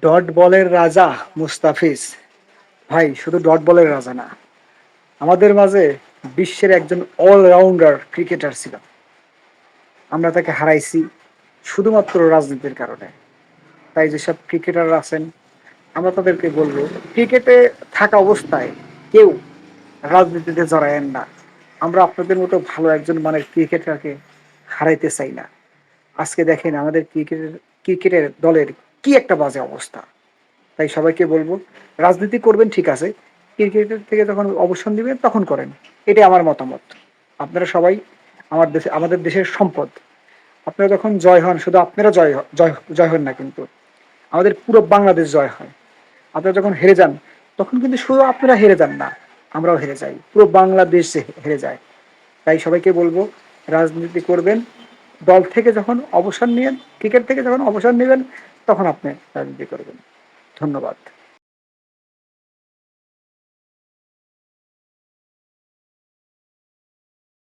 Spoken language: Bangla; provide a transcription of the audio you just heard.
ডট বলের রাজা মুস্তাফিজ ভাই শুধু ডট বলের রাজা না, আমাদের মাঝে বিশ্বের একজন অলরাউন্ডার ক্রিকেটার ছিল। আমরা তাকে হারাইছি শুধুমাত্র রাজনীতির কারণে। তাই যেসব ক্রিকেটার আছেন, আমরা তাদেরকে বলবো, ক্রিকেটে থাকা অবস্থায় কেউ রাজনীতিতে জড়ায়েন না। আমরা আপনাদের মতো ভালো একজন মানের ক্রিকেটারকে হারাইতে চাই না। আজকে দেখেন আমাদের ক্রিকেটের দলের কি একটা বাজে অবস্থা। তাই সবাইকে বলবো, রাজনীতি করবেন ঠিক আছে, ক্রিকেটের থেকে যখন অবসর নেবেন তখন করেন। এটাই আমার মতামত। আপনারা সবাই আমাদের দেশের সম্পদ। আপনারা যখন জয় হন, শুধু আপনারা জয় হন না, কিন্তু আমাদের পুরো বাংলাদেশ জয় হয়। আপনারা যখন হেরে যান, তখন কিন্তু শুধু আপনারা হেরে যান না, আমরাও হেরে যাই, পুরো বাংলাদেশ হেরে যায়। তাই সবাইকে বলবো, রাজনীতি করবেন দল থেকে যখন অবসর নিয়ে, ক্রিকেট থেকে যখন অবসর নেবেন তখন আপনি রাজনীতি করবেন। ধন্যবাদ।